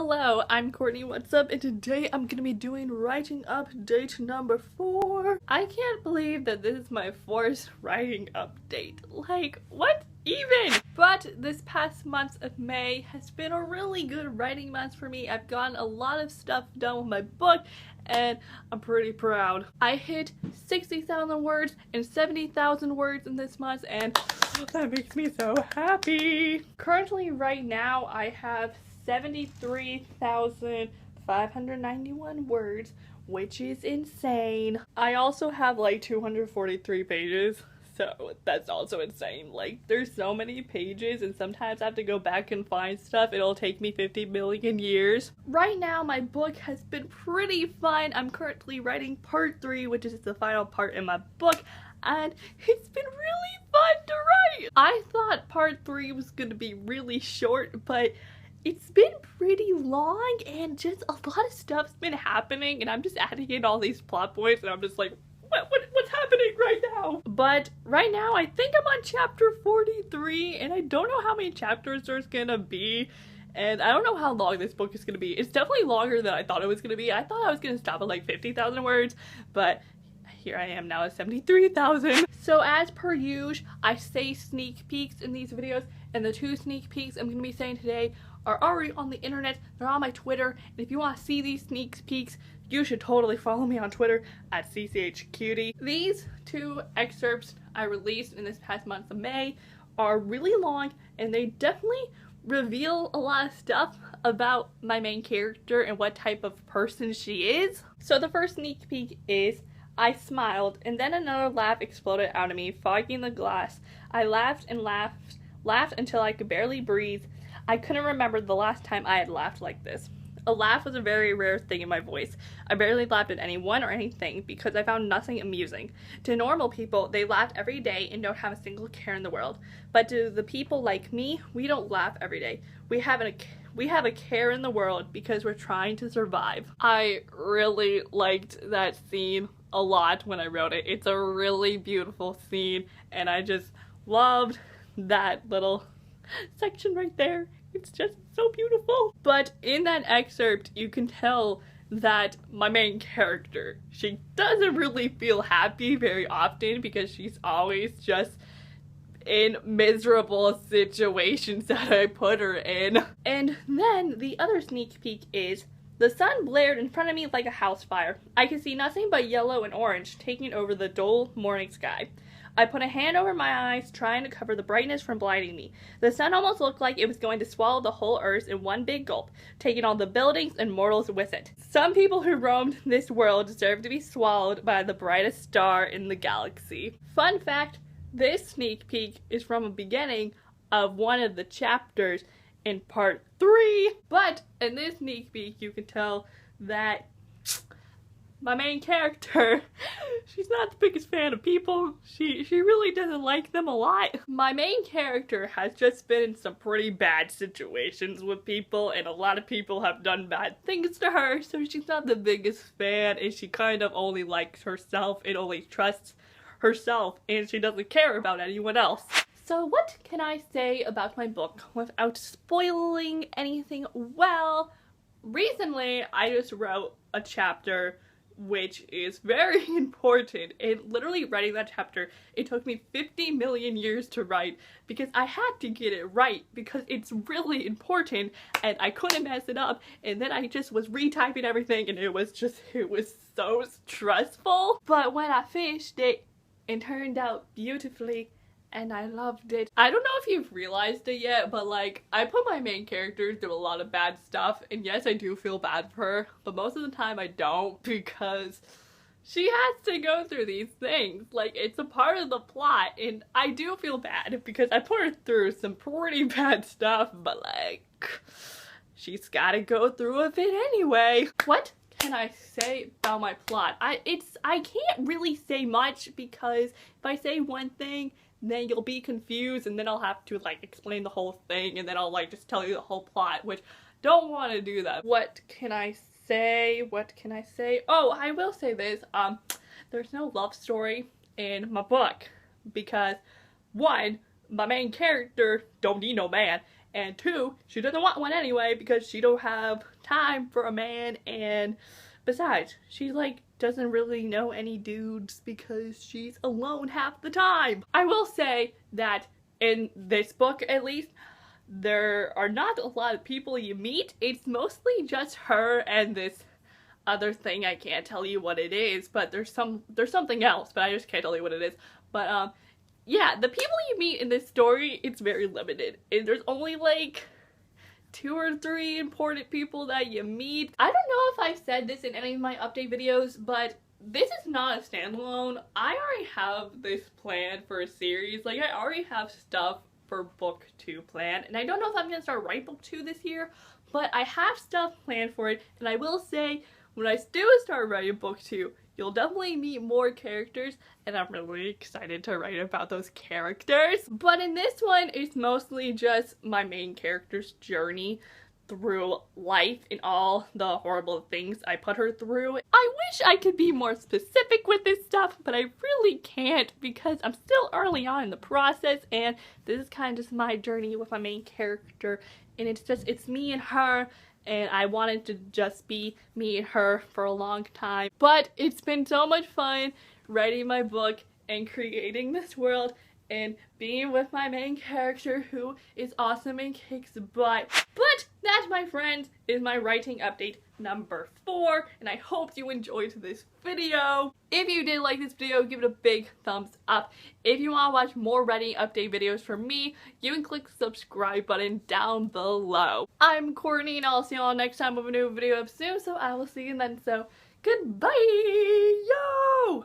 Hello, I'm Courtney, what's up? And today I'm gonna be doing writing update number 4. I can't believe that this is my 4th writing update. Like, what even? But this past month of May has been a really good writing month for me. I've gotten a lot of stuff done with my book and I'm pretty proud. I hit 60,000 words and 70,000 words in this month and that makes me so happy. Currently, right now, I have 73,591 words, which is insane. I also have like 243 pages, so that's also insane. Like, there's so many pages and sometimes I have to go back and find stuff. It'll take me 50 million years. Right now, my book has been pretty fun. I'm currently writing part 3, which is the final part in my book, and it's been really fun to write. I thought part 3 was gonna be really short, but it's been pretty long and just a lot of stuff's been happening and I'm just adding in all these plot points and I'm just like, what's happening right now? But right now I think I'm on chapter 43 and I don't know how many chapters there's gonna be and I don't know how long this book is gonna be. It's definitely longer than I thought it was gonna be. I thought I was gonna stop at like 50,000 words, but here I am now at 73,000. So as per usual, I say sneak peeks in these videos, and the 2 sneak peeks I'm gonna be saying today are already on the internet. They're on my Twitter, and if you want to see these sneak peeks, you should totally follow me on Twitter at CCHcutie. These 2 excerpts I released in this past month of May are really long, and they definitely reveal a lot of stuff about my main character and what type of person she is. So the first sneak peek is, I smiled, and then another laugh exploded out of me, fogging the glass. I laughed and laughed until I could barely breathe. I couldn't remember the last time I had laughed like this. A laugh was a very rare thing in my voice. I barely laughed at anyone or anything because I found nothing amusing. To normal people, they laugh every day and don't have a single care in the world. But to the people like me, we don't laugh every day. We have a care in the world because we're trying to survive. I really liked that scene a lot when I wrote it. It's a really beautiful scene and I just loved that little section right there. It's just so beautiful. But in that excerpt, you can tell that my main character, she doesn't really feel happy very often because she's always just in miserable situations that I put her in. And then the other sneak peek is, the sun blared in front of me like a house fire. I could see nothing but yellow and orange taking over the dull morning sky. I put a hand over my eyes, trying to cover the brightness from blinding me. The sun almost looked like it was going to swallow the whole earth in one big gulp, taking all the buildings and mortals with it. Some people who roamed this world deserve to be swallowed by the brightest star in the galaxy. Fun fact, this sneak peek is from a beginning of one of the chapters in part 3, but in this sneak peek you can tell that my main character, she's not the biggest fan of people. She really doesn't like them a lot. My main character has just been in some pretty bad situations with people and a lot of people have done bad things to her, so she's not the biggest fan and she kind of only likes herself and only trusts herself and she doesn't care about anyone else. So what can I say about my book without spoiling anything? Well, recently I just wrote a chapter which is very important, and literally writing that chapter, it took me 50 million years to write because I had to get it right because it's really important and I couldn't mess it up, and then I just was retyping everything and it was so stressful. But when I finished it turned out beautifully and I loved it. I don't know if you've realized it yet, but like, I put my main character through a lot of bad stuff, and yes, I do feel bad for her, but most of the time I don't because she has to go through these things. Like, it's a part of the plot, and I do feel bad because I put her through some pretty bad stuff, but like, she's gotta go through a bit anyway. What can I say about my plot? I can't really say much because if I say one thing, then you'll be confused and then I'll have to like explain the whole thing and then I'll like just tell you the whole plot, which don't want to do that. What can I say? What can I say? Oh, I will say this. There's no love story in my book because, one, my main character don't need no man, and 2, she doesn't want one anyway because she don't have time for a man, and besides, she like doesn't really know any dudes because she's alone half the time. I will say that in this book, at least, there are not a lot of people you meet. It's mostly just her and this other thing. I can't tell you what it is, but there's something else, but I just can't tell you what it is. But yeah, the people you meet in this story, it's very limited. And there's only like 2 or 3 important people that you meet. I don't know if I've said this in any of my update videos, but this is not a standalone. I already have this planned for a series. Like, I already have stuff for book 2 planned, and I don't know if I'm gonna start writing book 2 this year, but I have stuff planned for it. And I will say, when I do start writing book 2, you'll definitely meet more characters, and I'm really excited to write about those characters. But in this one, it's mostly just my main character's journey through life and all the horrible things I put her through. I wish I could be more specific with this stuff, but I really can't because I'm still early on in the process, and this is kind of just my journey with my main character, and it's me and her, and I wanted to just be me and her for a long time. But it's been so much fun writing my book and creating this world and being with my main character, who is awesome and kicks butt. But that, my friends, is my writing update number 4, and I hope you enjoyed this video. If you did like this video, give it a big thumbs up. If you want to watch more writing update videos from me, you can click the subscribe button down below. I'm Courtney, and I'll see you all next time with a new video up soon, so I will see you then. So, goodbye! Yo!